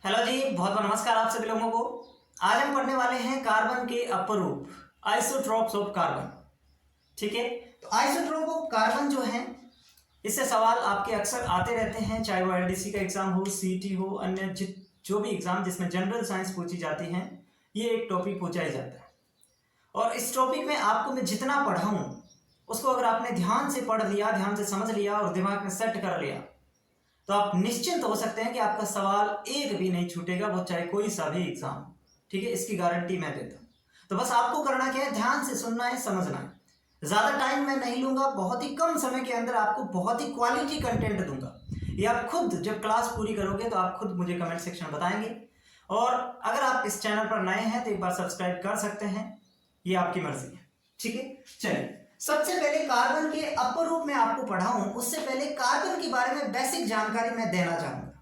Hello जी, बहुत बहुत नमस्कार आप सभी लोगों को। आज हम पढ़ने वाले हैं कार्बन के अपरूप आइसोट्रोप्स ऑफ कार्बन। ठीक है, तो आइसोट्रोप ऑफ कार्बन जो है, इससे सवाल आपके अक्सर आते रहते हैं, चाहे वो एलडीसी का एग्जाम हो, सीटी हो, अन्य जो भी एग्जाम जिसमें जनरल साइंस पूछी जाती हैं, ये एक टॉपिक पूछा ही जाता है। और इस टॉपिक में आपको मैं जितना पढ़ाऊँ उसको अगर आपने ध्यान से पढ़ लिया, ध्यान से समझ लिया और दिमाग में सेट कर लिया, तो आप निश्चिंत हो सकते हैं कि आपका सवाल एक भी नहीं छूटेगा, वो चाहे कोई सा भी एग्जाम। ठीक है, इसकी गारंटी मैं देता हूं। तो बस आपको करना क्या है, ध्यान से सुनना है, समझना है। ज्यादा टाइम मैं नहीं लूंगा, बहुत ही कम समय के अंदर आपको बहुत ही क्वालिटी कंटेंट दूंगा। ये आप खुद जब क्लास पूरी करोगे तो आप खुद मुझे कमेंट सेक्शन में बताएंगे। और अगर आप इस चैनल पर नए हैं तो एक बार सब्सक्राइब कर सकते हैं, ये आपकी मर्जी है। ठीक है, चलिए सबसे पहले कार्बन के अपरूप में आपको पढ़ाऊं उससे पहले कार्बन के बारे में बेसिक जानकारी मैं देना चाहूंगा,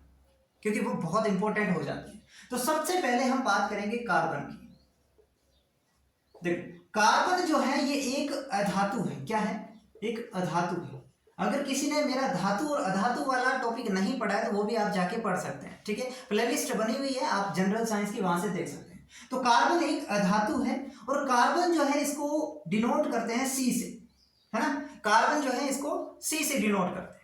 क्योंकि वो बहुत इंपॉर्टेंट हो जाती है। तो सबसे पहले हम बात करेंगे कार्बन की। देखो, कार्बन जो है ये एक अधातु है। क्या है? एक अधातु है। अगर किसी ने मेरा धातु और अधातु वाला टॉपिक नहीं पढ़ा है तो वो भी आप जाके पढ़ सकते हैं। ठीक है, प्लेलिस्ट बनी हुई है, आप जनरल साइंस की वहां से देख सकते हैं। तो कार्बन एक अधातु है और कार्बन जो है इसको डिनोट करते हैं सी से, है ना। कार्बन जो है इसको सी से डिनोट करते हैं।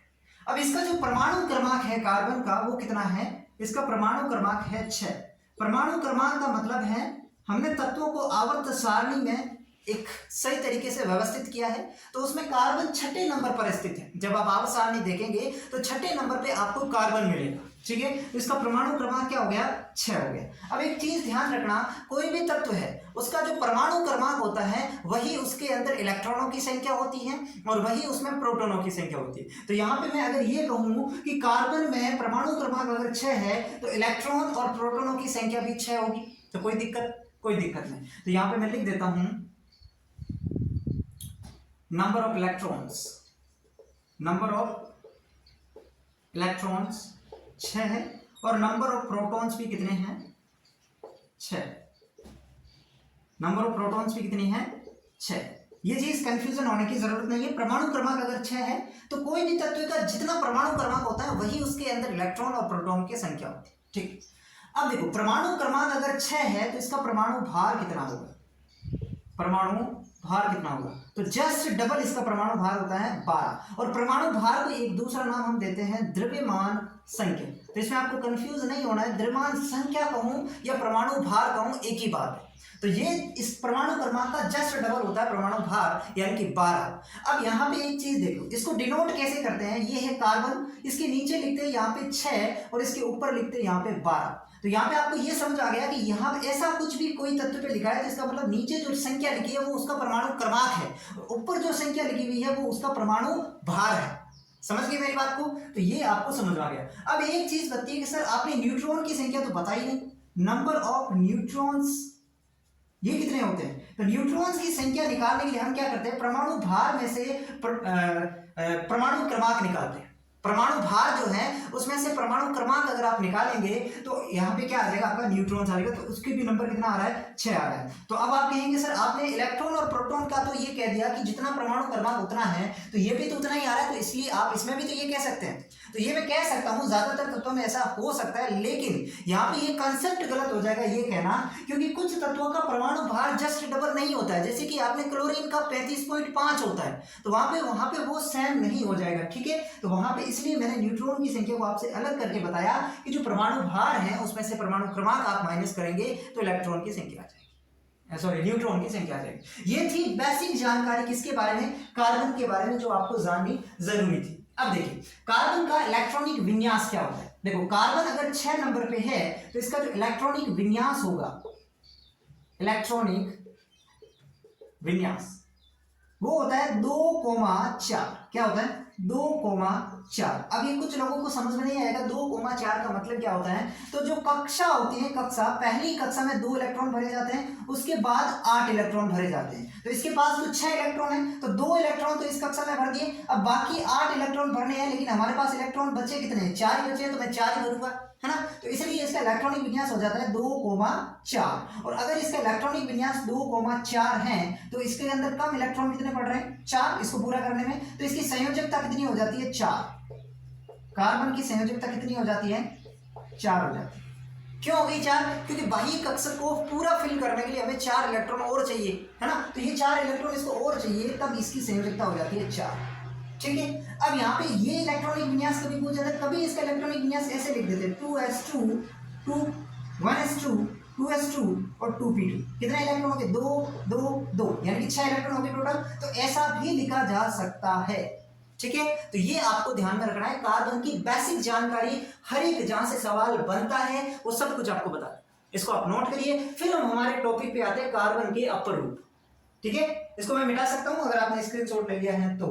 अब इसका जो परमाणु क्रमांक है कार्बन का वो कितना है? इसका परमाणु क्रमांक है 6। परमाणु क्रमांक का मतलब है हमने तत्वों को आवर्त सारणी में एक सही तरीके से व्यवस्थित किया है, तो उसमें कार्बन 6ठे नंबर पर स्थित है। जब आप आवर्त सारणी देखेंगे तो 6ठे नंबर पे आपको कार्बन मिलेगा। ठीक है, तो इसका परमाणु क्रमांक क्या हो गया? 6 हो गया। अब एक चीज ध्यान रखना, कोई भी तत्व है उसका जो परमाणु क्रमांक होता है वही उसके अंदर इलेक्ट्रॉनों की संख्या होती है और वही उसमें प्रोटॉनों की संख्या होती है। तो यहाँ पे मैं अगर ये कहूँ कि कार्बन में परमाणु क्रमांक अगर 6 है तो इलेक्ट्रॉन और प्रोटॉनों की संख्या भी 6 होगी। तो कोई दिक्कत नहीं। तो यहाँ पे मैं लिख देता हूं नंबर ऑफ इलेक्ट्रॉन्स 6 है और नंबर ऑफ प्रोटॉन्स भी कितने हैं? 6। नंबर ऑफ प्रोटॉन्स भी कितनी है? 6। ये चीज कंफ्यूजन होने की जरूरत नहीं है। परमाणु क्रमांक अगर 6 है तो कोई भी तत्व का जितना परमाणु क्रमांक होता है वही उसके अंदर इलेक्ट्रॉन और प्रोटॉन की संख्या होती है। ठीक, अब देखो, परमाणु क्रमांक अगर 6 है तो इसका परमाणु भार कितना होगा? तो जस्ट डबल इसका परमाणु भार होता है 12। और परमाणु भार को एक दूसरा नाम हम देते हैं द्रव्यमान संख्या। तो इसमें आपको कंफ्यूज नहीं होना है, द्रव्यमान संख्या कहूं या परमाणु भार कहूं एक ही बात है। तो ये इस परमाणु क्रमांक का जस्ट डबल होता है परमाणु भार, यानी कि 12। अब यहाँ पे एक चीज देखो, इसको डिनोट कैसे करते हैं? ये है कार्बन, इसके नीचे लिखते हैं यहाँ पे 6 और इसके ऊपर लिखते हैं यहाँ पे 12। तो यहाँ पे आपको ये समझ आ गया कि यहाँ ऐसा कुछ भी कोई तत्व पे लिखा है तो इसका मतलब नीचे जो संख्या लिखी है वो उसका परमाणु क्रमांक है, ऊपर जो संख्या लिखी हुई है वो उसका परमाणु भार है। समझ गए मेरी बात को? तो ये आपको समझ आ गया। अब एक चीज बताइए कि सर आपने न्यूट्रॉन की संख्या तो बताई नहीं, नंबर ऑफ न्यूट्रॉन्स ये कितने होते हैं? तो न्यूट्रॉन्स की संख्या निकालने के लिए हम क्या करते हैं? परमाणु भार में से परमाणु क्रमांक निकालते हैं। परमाणु भार जो है उसमें से परमाणु क्रमांक अगर आप निकालेंगे तो यहाँ पे क्या आ जाएगा? आपका न्यूट्रॉन आ जाएगा। तो उसके भी नंबर कितना आ रहा है? 6 आ रहा है। तो अब आप कहेंगे सर आपने इलेक्ट्रॉन और प्रोटॉन का तो ये कह दिया कि जितना परमाणु क्रमांक उतना है, तो ये भी तो उतना ही आ रहा है, तो इसलिए आप इसमें भी तो ये कह सकते हैं। तो ये मैं कह सकता हूँ, ज्यादातर तत्वों में ऐसा हो सकता है, लेकिन यहाँ पे ये कंसेप्ट गलत हो जाएगा ये कहना, क्योंकि कुछ तत्वों का परमाणु भार जस्ट डबल नहीं होता है। जैसे कि आपने क्लोरीन का 35.5 होता है, तो वहां पे वो सेम नहीं हो जाएगा। ठीक है, तो वहां पे इसलिए मैंने न्यूट्रॉन की संख्या को आपसे अलग करके बताया कि जो परमाणु भार है उसमें से परमाणु क्रमांक आप माइनस करेंगे तो इलेक्ट्रॉन की संख्या आ जाएगी, सॉरी न्यूट्रॉन की संख्या आ जाएगी। ये थी बेसिक जानकारी किसके बारे में? कार्बन के बारे में, जो आपको जाननी जरूरी थी। अब देखिए कार्बन का इलेक्ट्रॉनिक विन्यास क्या होता है। देखो, कार्बन अगर 6 नंबर पे है तो इसका जो इलेक्ट्रॉनिक विन्यास होगा, इलेक्ट्रॉनिक विन्यास वो होता है 2,4। क्या होता है? 2,4। अब ये कुछ लोगों को समझ में नहीं आएगा 2,4 का मतलब क्या होता है। तो जो कक्षा होती है, पहली कक्षा में 2 इलेक्ट्रॉन भरे जाते हैं, उसके बाद 8 इलेक्ट्रॉन भरे जाते हैं। तो इसके पास तो 6 इलेक्ट्रॉन है, तो 2 इलेक्ट्रॉन तो इस कक्षा में भर दिए, अब बाकी 8 इलेक्ट्रॉन भरने हैं, लेकिन हमारे पास इलेक्ट्रॉन बचे कितने हैं? 4 ही बचे हैं, तो मैं 4 ही भरूंगा, है ना। तो इसलिए इसका इलेक्ट्रॉनिक विन्यास हो जाता है 2,4। और अगर इसका इलेक्ट्रॉनिक विन्यास 2,4 है तो इसके अंदर कम इलेक्ट्रॉन कितने पड़ रहे हैं? 4, इसको पूरा करने में। तो इसकी संयोजकता कितनी हो जाती है? 4। कार्बन की संयोजकता कितनी हो जाती है? 4 हो जाती है। क्यों हो गई 4? क्योंकि बाह्य कक्षक को पूरा फिल करने के लिए हमें 4 इलेक्ट्रॉन और चाहिए, है ना। तो ये 4 इलेक्ट्रॉन इसको और चाहिए, तब इसकी संयोजकता हो जाती है 4। ठीक है, अब यहाँ पे ये इलेक्ट्रॉनिक विन्यास कभी पूछा जाता है, कभी इसका इलेक्ट्रॉनिक विन्यास ऐसे लिख देते हैं 2s2 2 1s2 2s2 और 2p2। कितने इलेक्ट्रॉन हो गए? 2 2 2, यानी कि 6 इलेक्ट्रॉन हो गए टोटल। तो ऐसा भी लिखा जा सकता है। ठीक है, तो ये आपको ध्यान में रखना है। कार्बन की बेसिक जानकारी, हर एक जहां से सवाल बनता है वो सब कुछ आपको बता, इसको आप नोट करिए। फिर हम हमारे टॉपिक पे आते हैं, कार्बन के अपर रूप। ठीक है, इसको मैं मिटा सकता हूं अगर आपने स्क्रीनशॉट ले लिया है तो।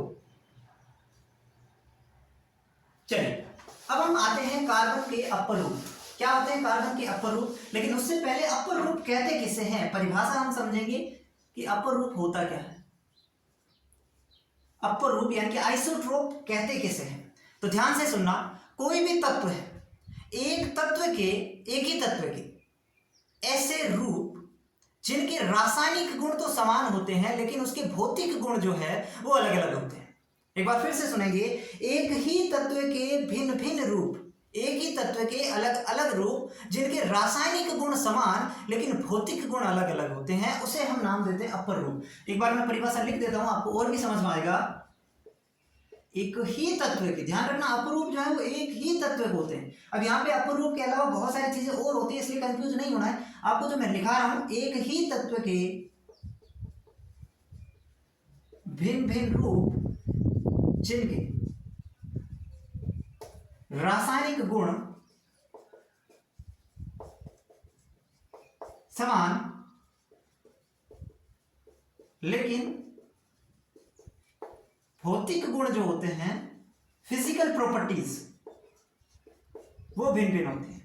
चलिए, अब हम आते हैं कार्बन के अपर रूप। क्या होते हैं कार्बन के अपर रूप? लेकिन उससे पहले अपर रूप कहते किसे हैं, परिभाषा हम समझेंगे कि अपर रूप होता क्या है। अपर रूप यानी कि आइसोट्रोप कहते किसे हैं? तो ध्यान से सुनना, कोई भी तत्व है, एक ही तत्व के ऐसे रूप जिनके रासायनिक गुण तो समान होते हैं लेकिन उसके भौतिक गुण जो है वो अलग अलग होते हैं। एक बार फिर से सुनेंगे, एक ही तत्व के भिन्न भिन्न रूप, एक ही तत्व के अलग अलग रूप जिनके रासायनिक गुण समान लेकिन भौतिक गुण अलग अलग होते हैं, उसे हम नाम देते हैं अपर रूप। एक बार मैं परिभाषा लिख देता हूं, आपको और भी समझ में आएगा। एक ही तत्व के, ध्यान रखना, अपर रूप जो है वो एक ही तत्व के होते हैं। अब यहाँ पे अपर रूप के अलावा बहुत सारी चीजें और होती है, इसलिए कंफ्यूज नहीं होना है। आपको जो मैं लिखा रहा हूं, एक ही तत्व के भिन्न भिन्न रूप जिनके रासायनिक गुण समान लेकिन भौतिक गुण जो होते हैं, फिजिकल प्रॉपर्टीज, वो भिन्न भिन्न होते हैं।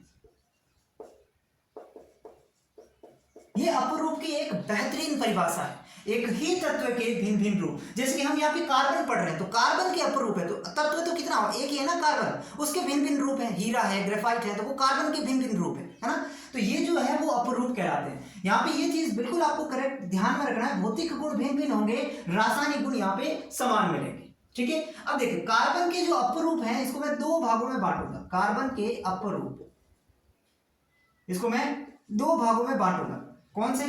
ये अपर रूप की एक बेहतरीन परिभाषा है, एक ही तत्व के भिन्न भिन्न रूप। जैसे कि हम यहाँ पे कार्बन पढ़ रहे हैं, तो कार्बन के अपर रूप है, तो तत्व तो कितना हो, एक ही है ना कार्बन, उसके भिन्न भिन्न रूप है, हीरा है, ग्रेफाइट है, तो वो कार्बन के भिन्न भिन्न रूप है ना। तो ये जो है वो अपर रूप कहलाते हैं। यहाँ पे ये चीज बिल्कुल आपको करेक्ट ध्यान में रखना है, भौतिक गुण भिन्न भिन्न होंगे, रासायनिक गुण यहाँ पे समान मिलेंगे। ठीक है, अब देखिए कार्बन के जो अपर रूप है, इसको मैं 2 भागों में बांटूंगा। कार्बन के अपर रूप, इसको मैं 2 भागों में बांटूंगा। कौन से?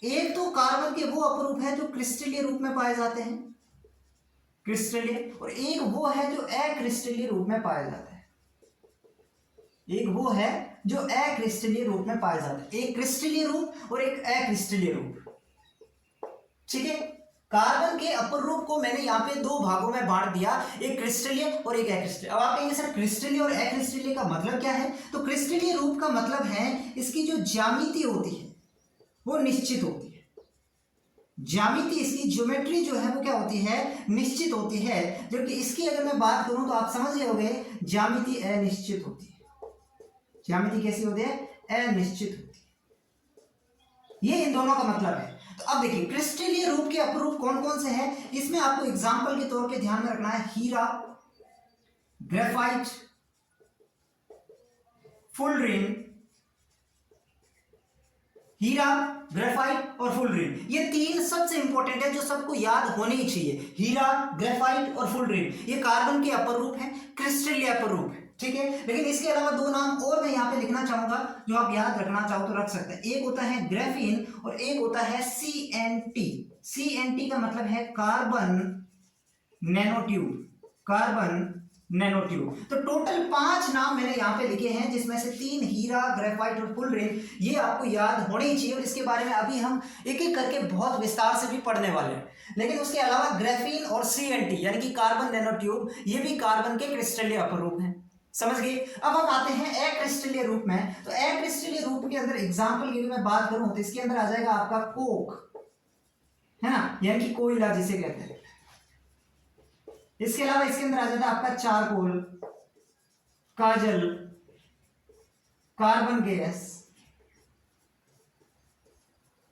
एक तो कार्बन के वो अपर रूप है जो क्रिस्टलीय रूप में पाए जाते हैं, क्रिस्टलीय, और एक वो है जो अक्रिस्टलीय रूप में पाया जाता है। एक वो है जो अक्रिस्टलीय रूप में पाया जाता है, एक क्रिस्टलीय रूप और एक अक्रिस्टलीय रूप। ठीक है, कार्बन के अपर रूप को मैंने यहाँ पे 2 भागों में बांट दिया, एक क्रिस्टलीय और एक अक्रिस्टलीय। अब आप कहेंगे सर क्रिस्टलीय और अक्रिस्टलीय का मतलब क्या है? तो क्रिस्टलीय रूप का मतलब है इसकी जो ज्यामिति होती है वो निश्चित होती है। ज्यामिति, इसकी ज्योमेट्री जो है वो क्या होती है, निश्चित होती है। जबकि इसकी अगर मैं बात करूं तो आप समझ गए, ज्यामिति अनिश्चित होती है। ज्यामिति कैसी होती है? अनिश्चित होती है। ये इन दोनों का मतलब है। तो अब देखिए क्रिस्टलीय रूप के अपरूप कौन कौन से हैं, इसमें आपको एग्जाम्पल के तौर पे ध्यान में रखना है, हीरा, ग्रेफाइट, फुलरिन, हीरा, ग्रेफाइट और फुलरिन, ये 3 सबसे इंपॉर्टेंट है जो सबको याद होने ही चाहिए। हीरा, ग्रेफाइट और फुलरिन, ये कार्बन के अपर रूप हैं, क्रिस्टलीय अपर रूप है। ठीक है, लेकिन इसके अलावा 2 नाम और मैं यहाँ पे लिखना चाहूंगा जो आप याद रखना चाहो तो रख सकते हैं। एक होता है ग्रेफीन और एक होता है CNT। CNT का मतलब है कार्बन नैनोट्यूब, कार्बन नैनोट्यूब। तो टोटल 5 नाम मैंने यहाँ पे लिखे हैं, जिसमें से 3 हीरा, ग्रेफाइट और फुलरिन, ये आपको याद होने ही चाहिए। और इसके बारे में अभी हम एक एक करके बहुत विस्तार से भी पढ़ने वाले हैं। लेकिन उसके अलावा ग्रेफीन और CNT यानी कि कार्बन नैनोट्यूब, ये भी कार्बन के क्रिस्टलीय अपर रूप हैं। समझ गए? अब हम आते हैं अक्रिस्टलीय रूप में। तो अक्रिस्टलीय रूप के अंदर एग्जाम्पल की मैं बात करूं तो इसके अंदर आ जाएगा आपका कोक, है ना, यानी कि कोयला जिसे कहते हैं। इसके अलावा इसके अंदर आ जाता है आपका चारकोल, काजल, कार्बन गैस,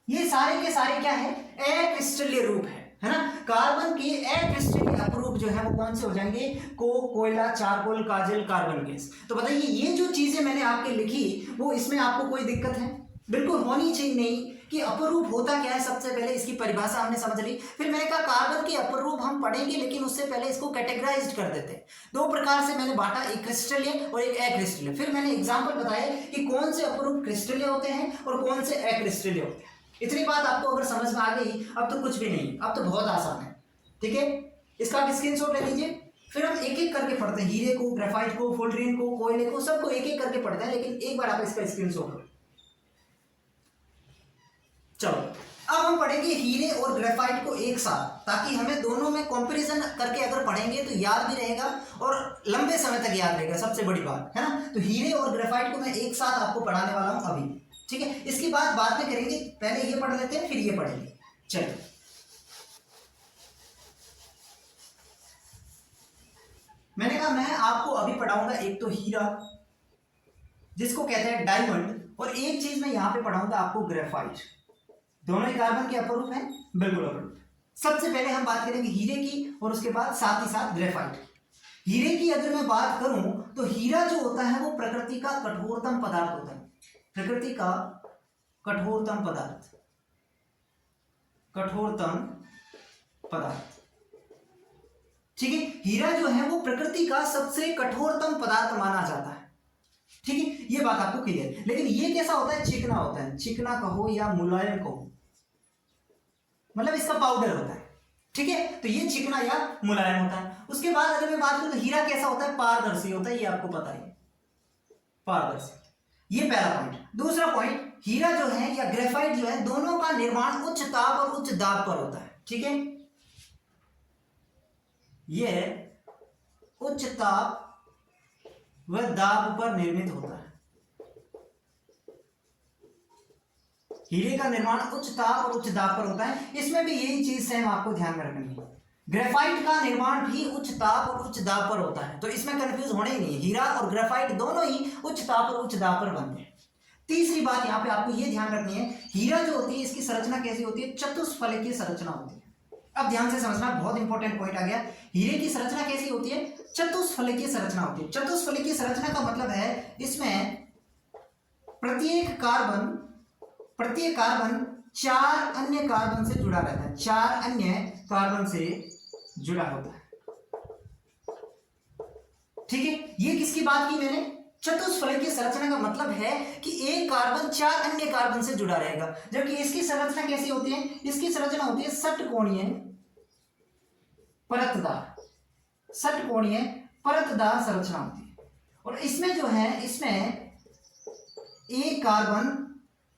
ये सारे के सारे क्या है, अक्रिस्टलीय रूप है ना। कार्बन के अक्रिस्टलीय अपरूप जो है वो कौन से हो जाएंगे, कोयला, चारकोल, काजल, कार्बन गैस। तो बताइए ये जो चीजें मैंने आपके लिखी वो इसमें आपको कोई दिक्कत है? बिल्कुल होनी चाहिए नहीं कि अपरूप होता क्या है। सबसे पहले इसकी परिभाषा हमने समझ ली, फिर मैंने कहा कार्बन के अपरूप हम पढ़ेंगे, लेकिन उससे पहले इसको कैटेगराइज कर देते हैं। 2 प्रकार से मैंने बांटा, एक क्रिस्टलीय और एक अक्रिस्टलीय। फिर मैंने एग्जांपल बताया कि कौन कौन से अपरूप क्रिस्टलीय होते हैं और कौन से अक्रिस्टलीय होते हैं। इतनी बात आपको अगर समझ में आ गई, अब तो कुछ भी नहीं, अब तो बहुत आसान है। ठीक है, इसका आप स्क्रीनशॉट ले लीजिए। फिर हम एक एक करके पढ़ते हैं, हीरे को, ग्रेफाइट को, फोल्ड्रीन को, कोयले को, सबको एक एक करके पढ़ते हैं, लेकिन एक बार आप इसका स्क्रीनशॉट लो। चलो अब हम पढ़ेंगे हीरे और ग्रेफाइट को एक साथ, ताकि हमें दोनों में कंपैरिजन करके अगर पढ़ेंगे तो याद भी रहेगा और लंबे समय तक याद रहेगा, सबसे बड़ी बात है ना। तो हीरे और ग्रेफाइट को मैं एक साथ आपको पढ़ाने वाला हूं अभी। ठीक है, इसकी बात बाद में करेंगे, पहले ये पढ़ लेते हैं फिर ये पढ़ेंगे। चलिए, मैंने कहा मैं आपको अभी पढ़ाऊंगा एक तो हीरा जिसको कहते हैं डायमंड, और एक चीज मैं यहां पे पढ़ाऊंगा आपको ग्रेफाइट। दोनों ही कार्बन के अपरूप हैं, बिल्कुल अपरूप। सबसे पहले हम बात करेंगे हीरे की और उसके बाद साथ ही साथ ग्रेफाइट। हीरे की अगर मैं बात करूं तो हीरा जो होता है वो प्रकृति का कठोरतम पदार्थ होता है, प्रकृति का कठोरतम पदार्थ, कठोरतम पदार्थ। ठीक है, हीरा जो है वो प्रकृति का सबसे कठोरतम पदार्थ माना जाता है। ठीक है, ये बात आपको क्लियर है। लेकिन ये कैसा होता है, चिकना होता है, चिकना कहो या मुलायम कहो, मतलब इसका पाउडर होता है। ठीक है, तो ये चिकना या मुलायम होता है। उसके बाद अगर मैं बात करूं तो हीरा कैसा होता है, पारदर्शी होता है, ये आपको पता है, पारदर्शी। ये पहला पॉइंट। दूसरा पॉइंट, हीरा जो है या ग्रेफाइट जो है, दोनों का निर्माण उच्च ताप और उच्च दाब पर होता है। ठीक है, ये उच्च ताप व दाब पर निर्मित होता है। हीरे का निर्माण उच्च ताप और उच्च दाब पर होता है। इसमें भी यही चीज सेम आपको ध्यान में रखनी है। ग्रेफाइट का निर्माण भी उच्च ताप और उच्च दाब पर होता है, तो इसमें कंफ्यूज होने ही नहीं है। हीरा और ग्रेफाइट दोनों ही उच्च ताप और उच्च दाब पर बनते हैं। तीसरी बात यहाँ पे आपको ये ध्यान रखनी है, हीरा जो होती है इसकी संरचना कैसी होती है, चतुष्फलकीय संरचना होती है। अब ध्यान से समझना, बहुत इंपॉर्टेंट पॉइंट आ गया। हीरे की संरचना कैसी होती है, चतुष्फलकीय संरचना होती है। चतुष्फलकीय संरचना का मतलब है इसमें प्रत्येक कार्बन चार अन्य कार्बन से जुड़ा रहता है, चार अन्य कार्बन से जुड़ा होता है। ठीक है, ये किसकी बात की मैंने, चतुष्फलकीय संरचना का मतलब है कि एक कार्बन चार अन्य कार्बन से जुड़ा रहेगा। जबकि इसकी संरचना कैसी होती है, इसकी संरचना होती है षटकोणीय परतदार, षटकोणीय परतदार संरचना होती है। और इसमें जो है, इसमें एक कार्बन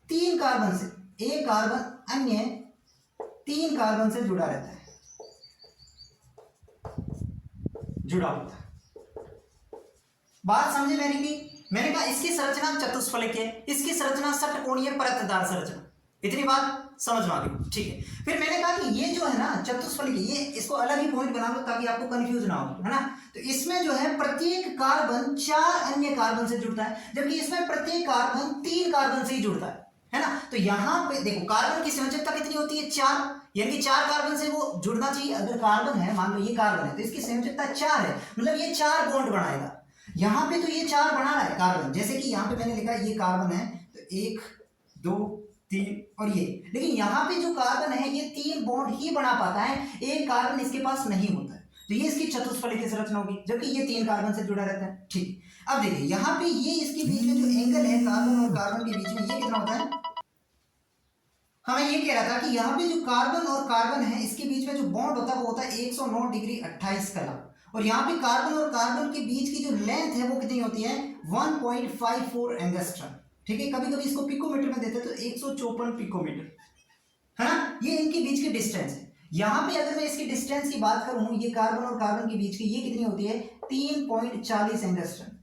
तीन कार्बन से, एक कार्बन अन्य तीन कार्बन से जुड़ा रहता है, जुड़ा होता है। बात समझे मेरी की? मैंने कहा इसकी संरचना चतुष्फलकीय, इसकी संरचना षटकोणीय परतदार संरचना। इतनी बात समझ में आ गई? ठीक है, फिर मैंने कहा कि ये जो है ना चतुष्फलकीय, ये इसको अलग ही पॉइंट बना लो ताकि आपको कंफ्यूज ना हो, है ना। तो इसमें जो है प्रत्येक कार्बन चार अन्य कार्बन से जुड़ता है, जबकि इसमें प्रत्येक कार्बन तीन कार्बन से ही जुड़ता है ना। तो यहाँ पे देखो कार्बन की संयोजकता कितनी होती है, चार, यानी चार कार्बन से वो जुड़ना चाहिए। अगर कार्बन है, मान लो ये कार्बन है, तो इसकी संयोजकता चार है, मतलब ये चार बॉन्ड बनाएगा। यहाँ पे तो ये चार बना रहा है कार्बन, जैसे कि यहाँ पे मैंने लिखा ये कार्बन है, तो एक दो तीन और ये, लेकिन यहाँ पे जो कार्बन है ये तीन बॉन्ड ही बना पाता है, एक कार्बन इसके पास नहीं होता है। तो ये इसकी चतुष्फलकीय संरचना होगी, जबकि ये तीन कार्बन से जुड़ा रहता है। ठीक, अब देखिए यहाँ पे ये इसके बीच में जो एंगल है कार्बन और कार्बन के बीच में, ये कितना होता है, हमें ये कह रहा था कि यहाँ पे जो कार्बन और कार्बन है इसके बीच में जो बॉन्ड होता है वो होता है 109 डिग्री 28 कला। और यहाँ पे कार्बन और कार्बन के बीच की जो लेंथ है वो कितनी होती है, 1.54 एंगस्ट्रम। ठीक है, कभी कभी इसको पिकोमीटर में देते हैं तो 154 पिकोमीटर, है ना। ये इनके बीच की डिस्टेंस है। यहाँ पे अगर मैं इसकी डिस्टेंस की बात करूं, ये कार्बन और कार्बन के बीच की, ये कितनी होती है, 3.40 एंगस्ट्रम।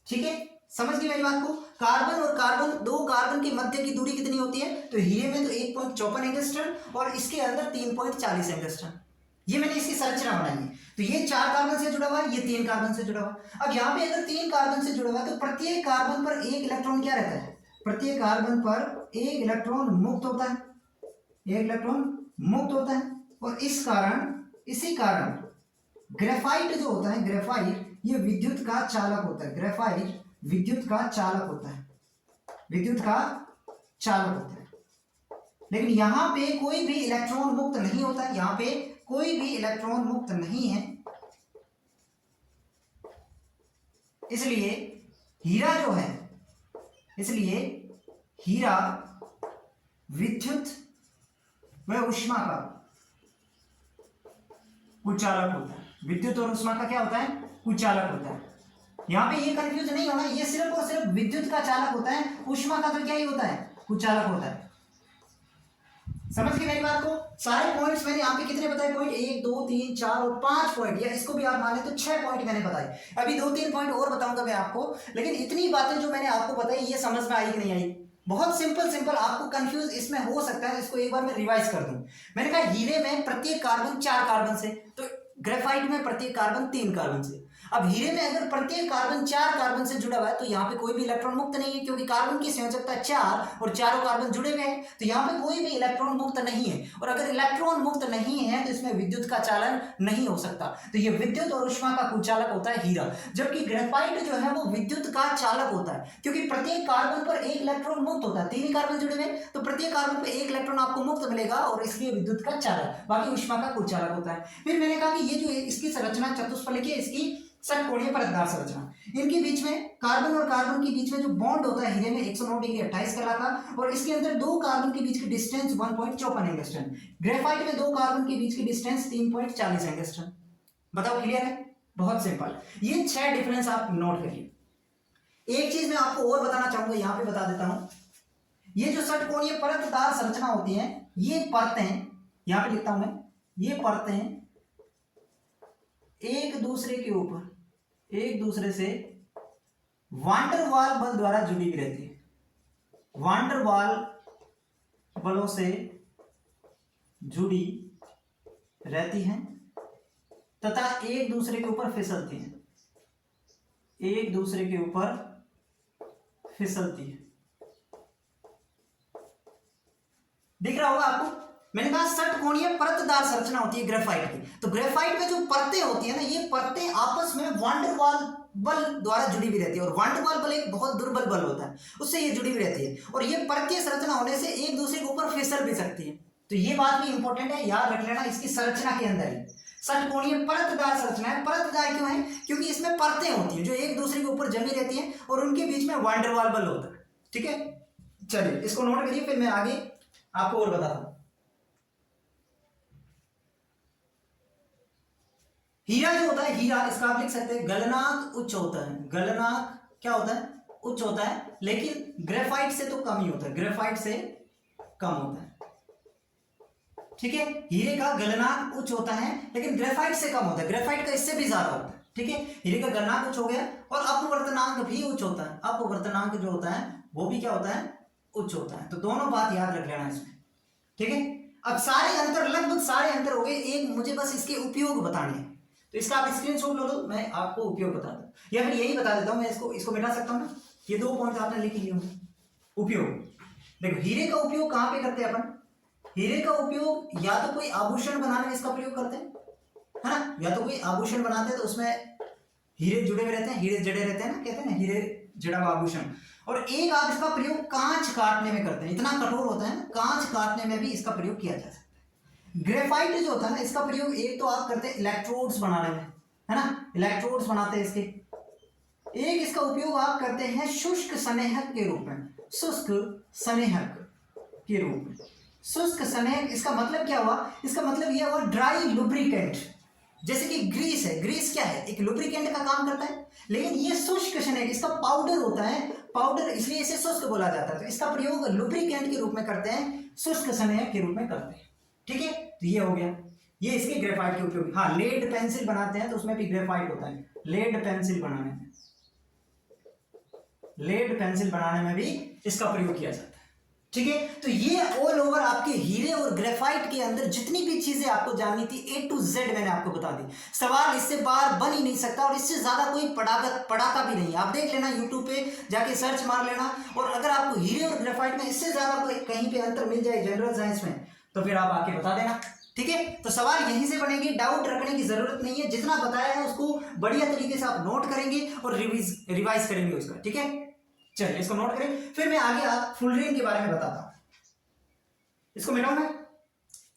ठीक है, समझ गए मेरी बात को। कार्बन और कार्बन, दो कार्बन के मध्य की दूरी कितनी होती है, तो हीरे में तो 1.54 एंगस्ट्रम और इसके अंदर 3.40 एंगस्ट्रम। ये मैंने इसकी संरचना बनाई है। तो ये चार कार्बन से जुड़ा हुआ है, ये तीन कार्बन से जुड़ा हुआ है। अब यहाँ पे अगर तीन कार्बन से जुड़ा हुआ है तो प्रत्येक कार्बन पर एक इलेक्ट्रॉन क्या रहता है, प्रत्येक कार्बन पर एक इलेक्ट्रॉन मुक्त होता है, एक इलेक्ट्रॉन मुक्त होता है। और इसी कारण ग्रेफाइट जो होता है, ग्रेफाइट ये विद्युत का चालक होता है, ग्रेफाइट विद्युत का चालक होता है, विद्युत का चालक होता है। लेकिन यहाँ पे कोई भी इलेक्ट्रॉन मुक्त नहीं होता है, यहाँ पे कोई भी इलेक्ट्रॉन मुक्त नहीं है। इसलिए हीरा जो है इसलिए हीरा विद्युत व ऊष्मा का कुचालक होता है। विद्युत और ऊष्मा का क्या होता है? कुचालक होता है। यहां पे ये कंफ्यूज नहीं होना, ये सिर्फ और सिर्फ विद्युत का चालक होता है, ऊष्मा का तो क्या ही होता है? कुचालक होता है। समझ गए मेरी बात को? सारे पॉइंट्स मैंने यहाँ पे कितने बताए? पॉइंट 1 2 3 4 और 5 पॉइंट, या इसको भी आप माने तो 6 पॉइंट मैंने बताए। अभी 2-3 पॉइंट और बताऊंगा मैं आपको, लेकिन इतनी बातें जो मैंने आपको बताई ये समझ में आई कि नहीं आई? बहुत सिंपल सिंपल। आपको कंफ्यूज इसमें हो सकता है, इसको एक बार मैं रिवाइज कर दूं। मैंने कहा हीरे में प्रत्येक कार्बन 4 कार्बन से, तो ग्रेफाइट में प्रत्येक कार्बन 3 कार्बन से। अब हीरे में अगर प्रत्येक कार्बन 4 कार्बन से जुड़ा हुआ है तो यहाँ पे कोई भी इलेक्ट्रॉन मुक्त नहीं है, क्योंकि कार्बन की संयोजकता 4 और चारों कार्बन जुड़े हुए हैं, तो यहाँ पे कोई भी इलेक्ट्रॉन मुक्त नहीं है। और अगर इलेक्ट्रॉन मुक्त नहीं है तो इसमें विद्युत का चालन नहीं हो सकता। तो ये विद्युत और ऊष्मा का कुचालक होता है हीरा। जबकि ग्रेफाइट जो है वो विद्युत का चालक होता है, क्योंकि प्रत्येक कार्बन पर एक इलेक्ट्रॉन मुक्त होता है। 3 ही कार्बन जुड़े हुए, तो प्रत्येक कार्बन पर एक इलेक्ट्रॉन आपको मुक्त मिलेगा और इसलिए विद्युत का चालक, बाकी ऊष्मा का कुचालक होता है। फिर मैंने कहा कि ये जो इसकी संरचना चतुष्फलकीय, इसकी षटकोणीय परतदार संरचना, इनके बीच में कार्बन और कार्बन के बीच में जो बॉन्ड होता है हीरे में 109 डिग्री 28 कहलाता, और इसके अंदर दो कार्बन के बीच की डिस्टेंस 1.54 एंगस्ट्रॉन। ग्रेफाइट में दो कार्बन के बीच की डिस्टेंस 3.40 एंगस्ट्रॉन। बताओ क्लियर है? बहुत सिंपल। ये 6 डिफरेंस आप नोट करिए। एक चीज मैं आपको और बताना चाहूंगा, यहां पे बता देता हूं। ये जो षटकोणीय परतदार संरचना होती है, ये परतें, यहां पे लिखता हूं मैं, ये परतें एक दूसरे के ऊपर, एक दूसरे से वान डेर वाल बल द्वारा जुड़ी हुई रहती है। वान डेर वाल बलों से जुड़ी रहती हैं तथा एक दूसरे के ऊपर फिसलती हैं, एक दूसरे के ऊपर फिसलती है। दिख रहा होगा आपको? मैंने कहा षटकोणीय परतदार संरचना होती है ग्रेफाइट की। तो ग्रेफाइट में जो परतें होती है ना, ये परतें आपस में वान डेर वाल बल द्वारा जुड़ी हुई रहती है, और वान डेर वाल बल एक बहुत दुर्बल बल होता है, उससे ये जुड़ी हुई रहती है, और ये परकीय संरचना होने से एक दूसरे के ऊपर फिसल भी सकती है। तो ये बात भी इंपॉर्टेंट है, याद रख लेना। इसकी संरचना के अंदर ही षटकोणीय परतदार संरचना है। परतदार क्यों है? क्योंकि इसमें परतें होती हैं जो एक दूसरे के ऊपर जमी रहती हैं और उनके बीच में वान डेर वाल बल होता है। ठीक है, चलिए इसको नोट करिए, फिर मैं आगे आपको और बताता हूं। हीरा जो होता है, हीरा इसका आप लिख सकते हैं गलनांक उच्च होता है। गलनांक क्या होता है? उच्च होता है, लेकिन ग्रेफाइट से तो कम ही होता है, ग्रेफाइट से कम होता है। ठीक है, हीरे का गलनांक उच्च होता है लेकिन ग्रेफाइट से कम होता है, ग्रेफाइट का इससे भी ज्यादा होता है। ठीक है, हीरे का गलनांक उच्च हो गया, और अपवर्तनांक भी उच्च होता है। अपवर्तनांक जो होता है वो भी क्या होता है? उच्च होता है। तो दोनों बात याद रख लेना इसमें। ठीक है, अब सारे अंतर, लगभग सारे अंतर हो गए, एक मुझे बस इसके उपयोग बताने हैं। तो इसका आप स्क्रीनशॉट लो, मैं आपको उपयोग बता दूं, या फिर यही बता देता हूं, मैं इसको मिटा सकता हूं ना। ये 2 पॉइंट आपने लिख लिए होंगे। उपयोग देखो, हीरे का उपयोग कहां पे करते हैं अपन? हीरे का उपयोग या तो कोई आभूषण बनाने में इसका प्रयोग करते हैं, है ना, या तो कोई आभूषण बनाते हैं तो उसमें हीरे जुड़े हुए रहते हैं, हीरे जड़े रहते हैं ना, कहते हैं ना हीरे जड़ा हुआ आभूषण। और एक आप इसका प्रयोग कांच काटने में करते हैं, इतना कठोर होता है ना, कांच काटने में भी इसका प्रयोग किया जा सकता है। ग्रेफाइट जो होता है ना, इसका प्रयोग एक तो आप करते हैं इलेक्ट्रोड्स बनाने में, है ना, इलेक्ट्रोड्स बनाते हैं इसके। एक इसका उपयोग आप करते हैं शुष्क स्नेहक के रूप में, शुष्क स्नेहक के रूप में। शुष्क स्नेहक, इसका मतलब क्या हुआ? इसका मतलब यह हुआ ड्राई लुब्रिकेंट। जैसे कि ग्रीस है, ग्रीस क्या है? एक लुब्रिकेंट का काम करता है, लेकिन ये शुष्क स्नेहक, इसका पाउडर होता है, पाउडर, इसलिए इसे शुष्क बोला जाता है। तो इसका प्रयोग लुब्रिकेंट के रूप में करते हैं, शुष्क स्नेहक के रूप में करते हैं। ठीक है, तो ये हो गया, ये इसके ग्रेफाइट के उपयोग। हाँ, लेड पेंसिल बनाते हैं तो उसमें भी ग्रेफाइट होता है। लेड पेंसिल बनाने में, लेड पेंसिल बनाने में भी इसका प्रयोग किया जाता है। ठीक है, तो ये ऑल ओवर आपके हीरे और ग्रेफाइट के अंदर जितनी भी चीजें आपको जाननी थी A to Z मैंने आपको बता दी। सवाल इससे बाहर बन ही नहीं सकता, और इससे ज्यादा कोई पढ़ाता भी नहीं। आप देख लेना, यूट्यूब पे जाके सर्च मार लेना, और अगर आपको हीरे और ग्रेफाइट में इससे ज्यादा कोई कहीं पे अंतर मिल जाए जनरल साइंस में, तो फिर आप आके बता देना। ठीक है, तो सवाल यहीं से बनेंगे, डाउट रखने की जरूरत नहीं है। जितना बताया है उसको बढ़िया तरीके से आप नोट करेंगे और रिवाइज करेंगे उसका। ठीक है, चलिए इसको नोट करें, फिर मैं आगे आप फुलरीन के बारे में बताता हूं। इसको मिटाऊं मैं?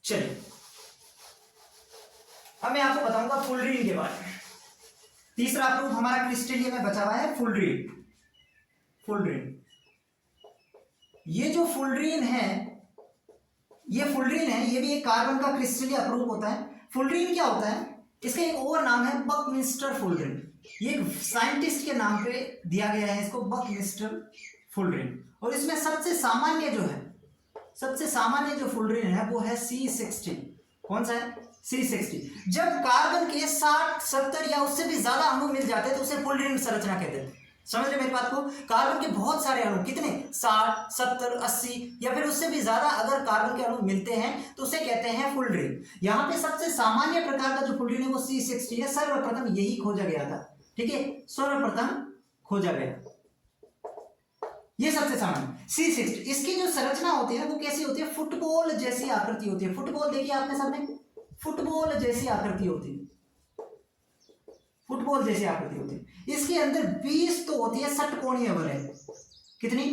चलिए अब मैं आपको बताऊंगा फुलरीन के बारे में। तीसरा प्रूफ हमारा क्रिस्टलीय में बचा हुआ है, फुलरीन। फुलरीन ये जो फुलरीन है, ये भी एक कार्बन का क्रिस्टलीय अपरूप होता है। फुलरीन क्या होता है, इसका एक और नाम है बकमिस्टर फुलरीन। ये एक साइंटिस्ट के नाम पे दिया गया है इसको, बकमिस्टर फुलरीन। और इसमें सबसे सामान्य जो फुलरीन है वो है C60। कौन सा है? C60। जब कार्बन के 60, 70 या उससे भी ज्यादा अणु मिल जाते हैं तो उसे फुलरीन संरचना कहते हैं। समझ रहे मेरी बात को? कार्बन के बहुत सारे अणु, कितने? 60, 70, 80 या फिर उससे भी ज्यादा अगर कार्बन के अणु मिलते हैं तो उसे कहते हैं फुलरीन। यहाँ पे सबसे सामान्य प्रकार का जो फुलरीन है वो C60 है। सर्वप्रथम यही खोजा गया था, ठीक है, सर्वप्रथम खोजा गया, ये सबसे सामान्य C60। इसकी जो संरचना होती है ना वो कैसी होती है? फुटबॉल जैसी आकृति होती है। फुटबॉल देखिए आपने सबने, फुटबॉल जैसी आकृति होती है, फुटबॉल जैसी आकृति होती है। इसके अंदर 20 तो होती है षटकोणीय वलय। कितनी?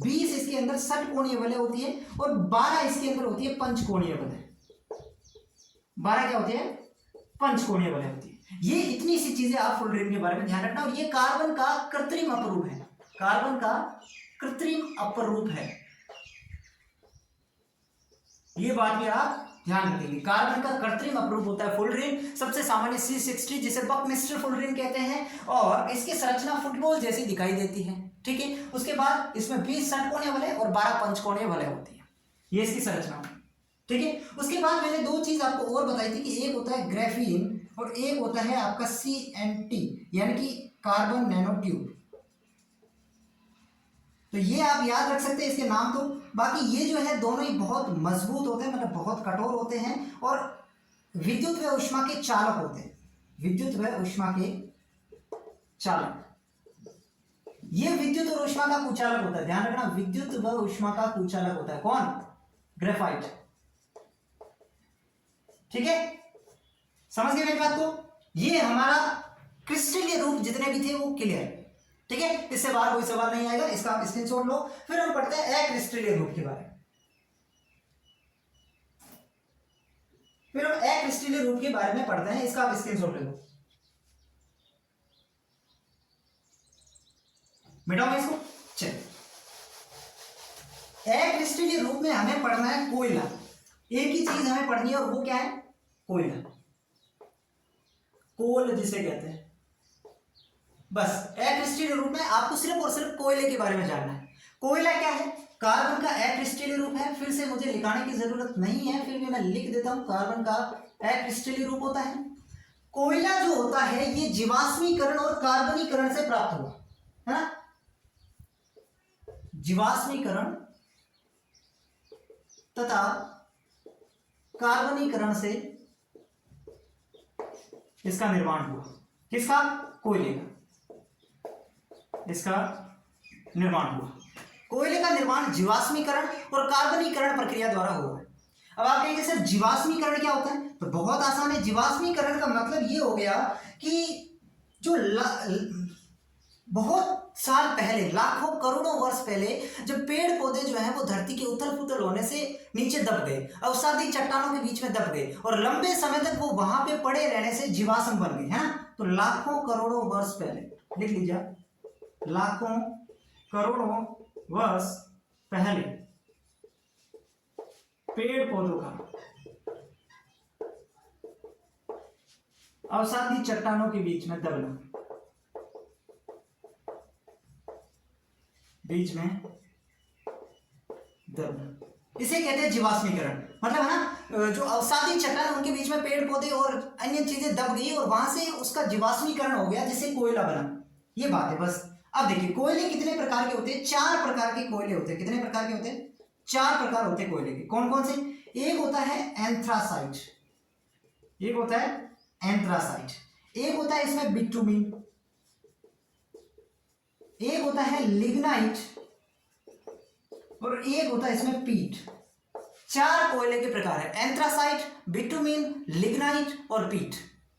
20 इसके अंदर षटकोणीय वलय होती है और 12 इसके अंदर होती है पंचकोणीय वलय। 12 क्या होती है? पंचकोणीय वलय होती है। ये इतनी सी चीजें आप फुलरीन के बारे में ध्यान रखना। और ये कार्बन का कृत्रिम अपरूप है, कार्बन का कृत्रिम अपरूप है, ये बात भी आप ध्यान रखेंगे। कार्बन का कृत्रिम अपरूप होता है फुलरीन। सबसे सामान्य C60 जिसे बकमिस्टर फुलरीन कहते हैं और इसकी संरचना फुटबॉल जैसी दिखाई देती है, ठीक है। उसके बाद इसमें 20 षटकोणीय वलय और 12 पंचकोणीय वलय होती है, ये इसकी संरचना है, ठीक है। उसके बाद मैंने दो चीज आपको और बताई थी कि एक होता है ग्राफीन और एक होता है आपका CNT यानी कि कार्बन नैनो ट्यूब। तो ये आप याद रख सकते हैं इसके नाम। तो बाकी ये जो है दोनों ही बहुत मजबूत होते हैं, मतलब बहुत कठोर होते हैं और विद्युत व ऊष्मा के चालक होते हैं, विद्युत व ऊष्मा के चालक। ये विद्युत और ऊष्मा का कुचालक होता है, ध्यान रखना, विद्युत व ऊष्मा का कुचालक होता है। कौन? ग्रेफाइट, ठीक है, समझ गए मेरी बात को? ये हमारा क्रिस्टलीय रूप जितने भी थे वो क्लियर है, ठीक है। इससे बाहर कोई सवाल नहीं आएगा, इसका आप स्क्रीनशॉट लो। फिर हम पढ़ते हैं अक्रिस्टलीय रूप के बारे में। फिर हम अक्रिस्टलीय रूप के बारे में पढ़ते हैं, इसका आप स्क्रीनशॉट ले लो। मिटाओगे इसको? चलिए, अक्रिस्टलीय रूप में हमें पढ़ना है कोयला। एक ही चीज हमें पढ़नी है और वो क्या है? कोयला, कोल जिसे कहते हैं। बस अक्रिस्टलीय रूप में आपको सिर्फ और सिर्फ कोयले के बारे में जानना है। कोयला क्या है? कार्बन का अक्रिस्टलीय रूप है। फिर से मुझे लिखाने की जरूरत नहीं है, फिर भी मैं लिख देता हूं। कार्बन का अक्रिस्टलीय रूप होता है। कोयला जो होता है ये जीवाश्मीकरण और कार्बनीकरण से प्राप्त हुआ है ना, जीवाश्मीकरण तथा कार्बनीकरण से इसका निर्माण हुआ। किसका? कोयले का, इसका निर्माण हुआ। कोयले का निर्माण जीवाश्मीकरण और कार्बनीकरण प्रक्रिया द्वारा हुआ है। अब आप कहेंगे सर जीवाश्मीकरण क्या होता है? तो बहुत आसान है। जीवाश्मीकरण का मतलब ये हो गया कि जो बहुत साल पहले, लाखों करोड़ों वर्ष पहले जब पेड़ पौधे जो हैं वो धरती के उथल पुथल होने से नीचे दब गए, अवसादी चट्टानों के बीच में दब गए और लंबे समय तक वो वहां पे पड़े रहने से जीवाश्म बन गए, है ना। तो लाखों करोड़ों वर्ष पहले, लिख लीजिए, लाखों करोड़ों वर्ष पहले पेड़ पौधों का अवसादी चट्टानों के बीच में दबना, बीच में दबना, इसे कहते हैं जीवाश्मीकरण। मतलब है ना, जो अवसादी चट्टान उनके बीच में पेड़ पौधे और अन्य चीजें दब गई और वहां से उसका जीवाश्मीकरण हो गया जिससे कोयला बना, ये बात है बस। अब देखिए कोयले कितने प्रकार के होते हैं? 4 प्रकार के कोयले होते हैं। कितने प्रकार के होते हैं? 4 प्रकार होते हैं कोयले के। कौन कौन से? एक होता है एंथ्रासाइट, एक होता है एंथ्रासाइट, एक होता है इसमें बिटुमिन, एक होता है लिग्नाइट और एक होता है इसमें पीट। 4 कोयले के प्रकार है, एंथ्रासाइट, बिटुमिन, लिग्नाइट और पीट।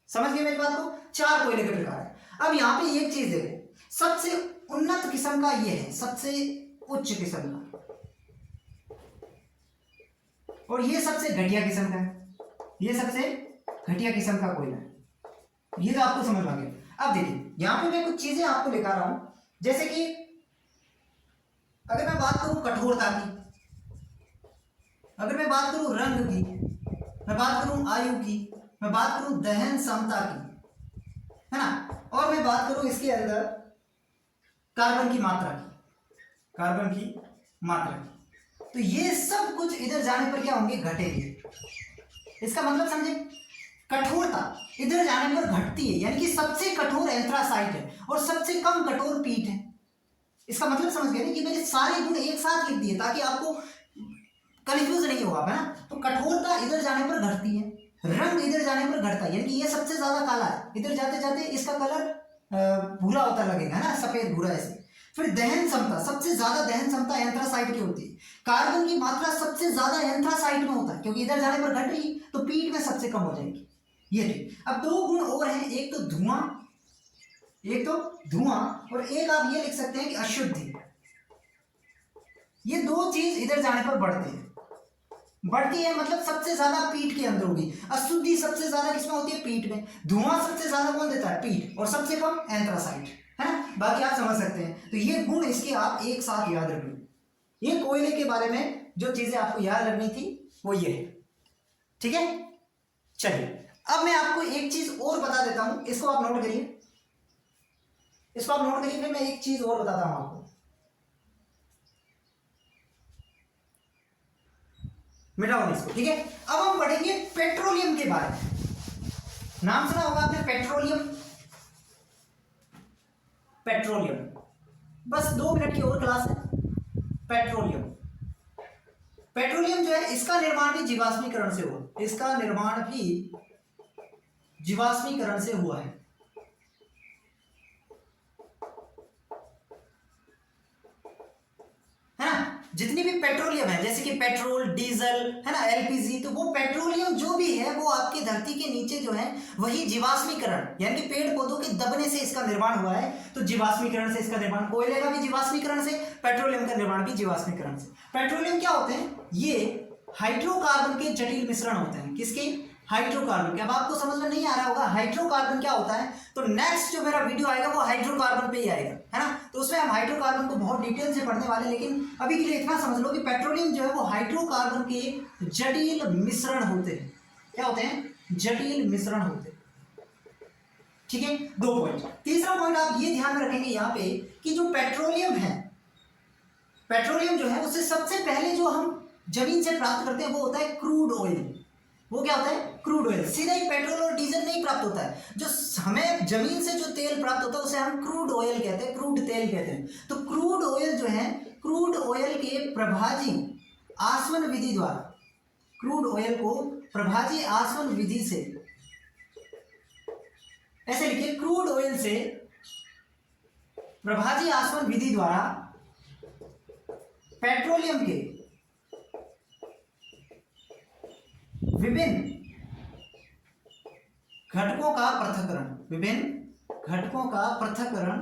समझ गए मेरी बात को? 4 कोयले के प्रकार है। अब यहां पे एक चीज देखो, सबसे उन्नत किस्म का ये है, सबसे उच्च किस्म का, और ये सबसे घटिया किस्म का है, ये सबसे घटिया किस्म का कोयला है। ये तो आपको समझ आ गया। अब देखिए यहां पे मैं कुछ चीजें आपको लिखा रहा हूं, जैसे कि अगर मैं बात करूं कठोरता की, अगर मैं बात करूं रंग की, मैं बात करूं आयु की, मैं बात करूं दहन क्षमता की, है ना, और मैं बात करूं इसके अंदर कार्बन की मात्रा की, कार्बन की मात्रा की, तो ये सब कुछ इधर जाने पर क्या होंगे, घटेंगे। इसका मतलब समझे, कठोरता इधर जाने पर घटती है, यानी कि सबसे कठोर एंथ्रासाइट है और सबसे कम कठोर पीट है। इसका मतलब समझ गए ना कि मैंने सारे गुण एक साथ लिख दिए ताकि आपको कंफ्यूज नहीं होगा, है ना। तो कठोरता इधर जाने पर घटती है, रंग इधर जाने पर घटता है, यानी कि ये सबसे ज्यादा काला है, इधर जाते जाते इसका कलर भूरा होता लगेगा, है ना, सफेद भूरा ऐसे। फिर दहन क्षमता, सबसे ज्यादा दहन क्षमता एंथ्रासाइट की होती है। कार्बन की मात्रा सबसे ज्यादा एंथ्रासाइट में होता है, क्योंकि इधर जाने पर घट रही तो पीठ में सबसे कम हो जाएगी। ये थी। अब दो गुण और हैं, एक तो धुआं, एक तो धुआं, और एक आप ये लिख सकते हैं कि अशुद्धि। ये दो चीज इधर जाने पर बढ़ते हैं, बढ़ती है मतलब सबसे ज्यादा पीठ के अंदर होगी। अशुद्धि सबसे ज्यादा किसमें होती है, पीठ में। धुआं सबसे ज्यादा कौन देता है, पीठ, और सबसे कम एंथ्रासाइट, है ना। बाकी आप समझ सकते हैं। तो ये गुण इसके आप एक साथ याद रखें। ये कोयले के बारे में जो चीजें आपको याद रखनी थी वो ये है, ठीक है। चलिए अब मैं आपको एक चीज और बता देता हूं, इसको आप नोट करिए, इसको आप नोट करिए, फिर मैं एक चीज और बताता हूं आपको। मिटाओ इसको, ठीक है। अब हम पढ़ेंगे पेट्रोलियम के बारे में। नाम सुना होगा आपने, पेट्रोलियम, पेट्रोलियम। बस 2 मिनट की और क्लास है। पेट्रोलियम, पेट्रोलियम जो है इसका निर्माण भी जीवाश्मीकरण से हुआ, इसका निर्माण भी जीवाश्मीकरण से हुआ है ना। जितनी भी पेट्रोलियम है, जैसे कि पेट्रोल, डीजल, है ना, एलपीजी, तो वो पेट्रोलियम जो भी है वो आपकी धरती के नीचे जो है वही जीवाश्मीकरण, यानी कि पेड़ पौधों के दबने से इसका निर्माण हुआ है। तो जीवाश्मीकरण से इसका निर्माण, कोयले का भी जीवाश्मीकरण से, पेट्रोलियम का निर्माण भी जीवाश्मीकरण से। पेट्रोलियम क्या होते हैं, ये हाइड्रोकार्बन के जटिल मिश्रण होते हैं। किसके, हाइड्रोकार्बन के। अब आपको समझ में नहीं आ रहा होगा हाइड्रोकार्बन क्या होता है, तो नेक्स्ट जो मेरा वीडियो आएगा वो हाइड्रोकार्बन पे ही आएगा, है ना। तो उसमें हम हाइड्रोकार्बन को बहुत डिटेल से पढ़ने वाले, लेकिन अभी के लिए इतना समझ लो कि पेट्रोलियम जो है वो हाइड्रोकार्बन के जटिल मिश्रण होते हैं। क्या होते हैं, जटिल मिश्रण होते हैं, ठीक है। 2 पॉइंट। तीसरा पॉइंट आप ये ध्यान में रखेंगे यहाँ पे कि जो पेट्रोलियम है, पेट्रोलियम जो है उससे सबसे पहले जो हम जमीन से प्राप्त करते हैं वो होता है क्रूड ऑयल। वो क्या होता है, क्रूड ऑयल। सीधा ही पेट्रोल और डीजल नहीं प्राप्त होता है, जो हमें जमीन से जो तेल प्राप्त होता है उसे हम क्रूड ऑयल कहते हैं, क्रूड तेल कहते हैं। तो क्रूड ऑयल जो है, क्रूड ऑयल के प्रभाजी आसवन विधि द्वारा, क्रूड ऑयल को प्रभाजी आसवन विधि से, ऐसे लिखिए, क्रूड ऑयल से प्रभाजी आसवन विधि द्वारा पेट्रोलियम के विभिन्न घटकों का पृथक्करण, विभिन्न घटकों का पृथक्करण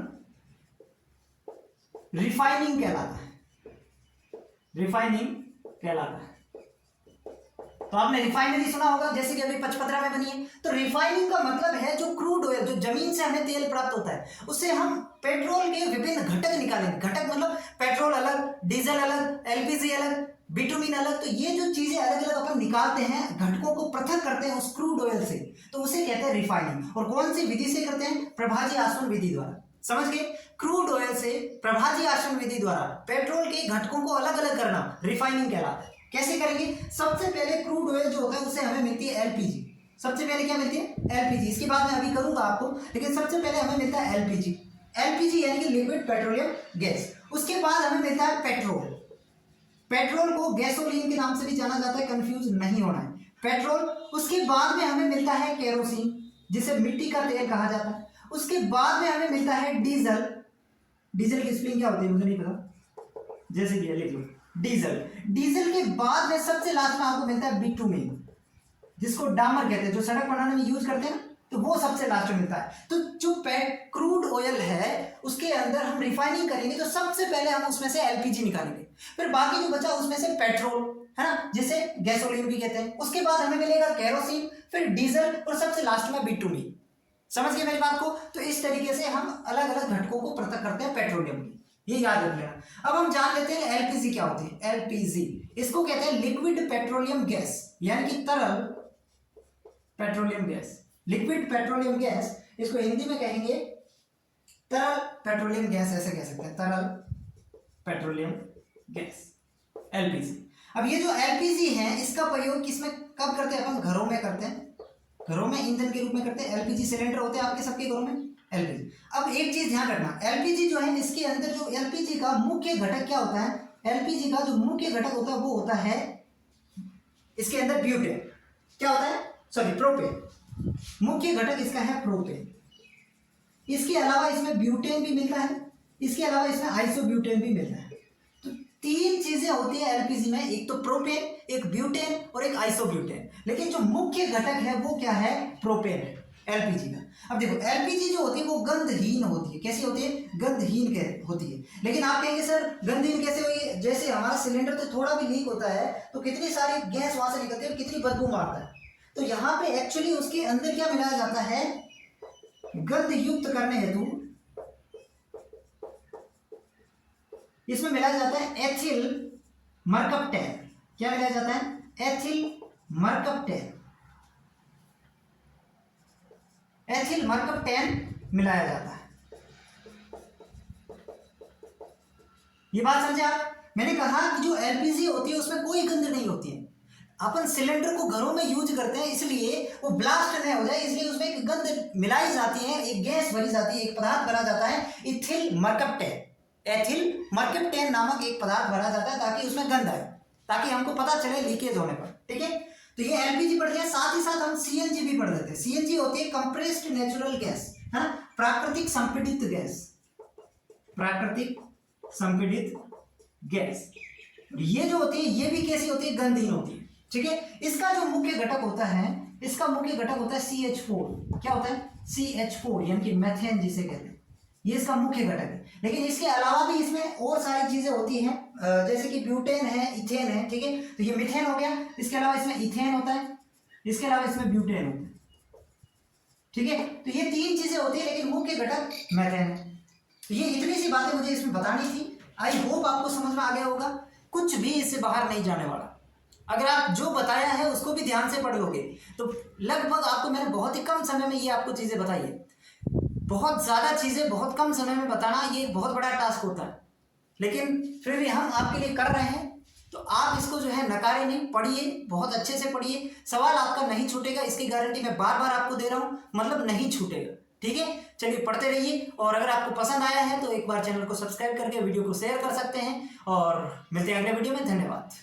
रिफाइनिंग कहलाता है, रिफाइनिंग कहलाता है। तो आपने रिफाइनरी सुना होगा, जैसे कि अभी पचपदरा में बनी है। तो रिफाइनिंग का मतलब है जो क्रूड ऑयल, जो जमीन से हमें तेल प्राप्त होता है, उससे हम पेट्रोल के विभिन्न घटक निकालेंगे। घटक मतलब पेट्रोल अलग, डीजल अलग, एलपीजी अलग, बिटुमिन अलग। तो ये जो चीजें अलग अलग अपन निकालते हैं, घटकों को पृथक करते हैं उस क्रूड ऑयल से, तो उसे कहते हैं रिफाइनिंग। और कौन सी विधि से करते हैं, प्रभाजी आसवन विधि द्वारा। समझ गए, क्रूड ऑयल से प्रभाजी आसवन विधि द्वारा पेट्रोल के घटकों को अलग अलग करना रिफाइनिंग कहलाता है। कैसे करेंगे, सबसे पहले क्रूड ऑयल जो होता है उससे हमें मिलती है एलपीजी। सबसे पहले क्या मिलती है, एलपीजी। इसके बाद मैं अभी करूंगा आपको, लेकिन सबसे पहले हमें मिलता है एलपीजी। एलपीजी यानी कि लिक्विड पेट्रोलियम गैस। उसके बाद हमें मिलता है पेट्रोल। पेट्रोल को गैसोलीन के नाम से भी जाना जाता है, कंफ्यूज नहीं होना है, पेट्रोल। उसके बाद में हमें मिलता है केरोसिन, जिसे मिट्टी का तेल कहा जाता है। उसके बाद में हमें मिलता है डीजल। डीजल की स्पेलिंग क्या होती है मुझे नहीं पता, जैसे कि लिख लो डीजल। डीजल के बाद में सबसे लास्ट में आपको मिलता है बिटुमिन, जिसको डामर कहते हैं, जो सड़क बनाने में यूज करते हैं ना, तो वो सबसे लास्ट में मिलता है। तो जो क्रूड ऑयल है उसके अंदर हम रिफाइनिंग करेंगे तो सबसे पहले हम उसमें से एलपीजी निकालेंगे, फिर बाकी जो बचा उसमें से पेट्रोल, है ना, जिसे गैसोलीन भी कहते हैं। उसके बाद हमें मिलेगा केरोसिन, फिर डीजल, और सबसे लास्ट में बिटुमिन। समझ गए मेरी बात को। तो इस तरीके से हम अलग अलग घटकों को पृथक करते हैं पेट्रोलियम की। ये याद रख लेना। अब हम जान लेते हैं एलपीजी क्या होती है। एलपीजी इसको कहते हैं लिक्विड पेट्रोलियम गैस, यानी कि तरल petroleum gas. Liquid petroleum gas, इसको हिंदी में कहेंगे तरल पेट्रोलियम गैस, ऐसे कह सकते हैं, तरल पेट्रोलियम गैस, एलपीजी। अब ये जो एलपीजी है इसका प्रयोग किसमें कब करते हैं? अपन घरों में करते हैं, घरों में ईंधन के रूप में करते हैं। एलपीजी सिलेंडर होते हैं आपके सबके घरों में, एलपीजी। अब एक चीज ध्यान रखना, एलपीजी जो है इसके अंदर जो एलपीजी का मुख्य घटक क्या होता है? एलपीजी का जो मुख्य घटक होता है वो होता है इसके अंदर ब्यूटेन। क्या होता है? Sorry, propane. मुख्य घटक इसका है प्रोपेन। इसके अलावा इसमें ब्यूटेन भी मिलता है, इसके अलावा इसमें आइसोब्यूटेन भी मिलता है। तो तीन चीजें होती है एलपीजी में, एक तो प्रोपेन, एक ब्यूटेन और एक आइसोब्यूटेन। लेकिन जो मुख्य घटक है वो क्या है? प्रोपेन है एलपीजी का। अब देखो एलपीजी जो होती है वो गंधहीन होती है। कैसी होती है? गंधहीन होती है। लेकिन आप कहेंगे सर गंधहीन कैसे हुई? जैसे हमारा सिलेंडर तो थोड़ा भी लीक होता है तो कितनी सारी गैस वहां से निकलती है, कितनी बदबू मारता है। तो यहाँ पे एक्चुअली उसके अंदर क्या मिलाया जाता है? गंध युक्त करने हेतु इसमें मिलाया जाता है एथिल मरकप्टेन। क्या मिलाया जाता है? Ethyl mercaptan. एथिल मरकप्टेन मिलाया जाता है। ये बात समझे आप? मैंने कहा कि जो एलपीजी होती है उसमें कोई गंध नहीं होती है। अपन सिलेंडर को घरों में यूज करते हैं इसलिए वो ब्लास्ट नहीं हो जाए, इसलिए उसमें एक गंध मिलाई जाती है, एक गैस भरी जाती है, एक पदार्थ भरा जाता है इथिल मरकप्टेन। एथिल मरकप्टेन नामक एक पदार्थ भरा जाता है ताकि उसमें गंध आए, ताकि हमको पता चले लीकेज होने पर। ठीक है, तो ये एलपीजी पढ़ लिया। साथ ही साथ हम सीएनजी भी पढ़ लेते हैं। सीएनजी होती है कंप्रेस्ड नेचुरल गैस, है ना, प्राकृतिक संपीड़ित गैस, प्राकृतिक संपीड़ित गैस। ये जो होती है ये भी कैसी होती है? गंधहीन होती है। ठीक है, इसका जो मुख्य घटक होता है, इसका मुख्य घटक होता है CH4। क्या होता है? CH4, यानी कि मेथेन जिसे कहते हैं, ये इसका मुख्य घटक है। लेकिन इसके अलावा भी इसमें और सारी चीजें होती हैं, जैसे कि ब्यूटेन है, इथेन है। ठीक है, तो ये मीथेन हो गया, इसके अलावा इसमें इथेन होता है, इसके अलावा इसमें ब्यूटेन होता है। ठीक है, तो ये तीन चीजें होती है लेकिन मुख्य घटक मेथेन है। तो ये इतनी सी बातें मुझे इसमें बतानी थी। आई होप आपको समझ में आ गया होगा, कुछ भी इससे बाहर नहीं जाने वाला। अगर आप जो बताया है उसको भी ध्यान से पढ़ लोगे तो लगभग आपको मैंने बहुत ही कम समय में ये आपको चीजें बताई है। बहुत ज्यादा चीजें बहुत कम समय में बताना ये बहुत बड़ा टास्क होता है, लेकिन फिर भी हम आपके लिए कर रहे हैं। तो आप इसको जो है नकारे नहीं, पढ़िए, बहुत अच्छे से पढ़िए। सवाल आपका नहीं छूटेगा, इसकी गारंटी मैं बार बार आपको दे रहा हूं, मतलब नहीं छूटेगा। ठीक है, चलिए पढ़ते रहिए। और अगर आपको पसंद आया है तो एक बार चैनल को सब्सक्राइब करके वीडियो को शेयर कर सकते हैं। और मिलते हैं अगले वीडियो में। धन्यवाद।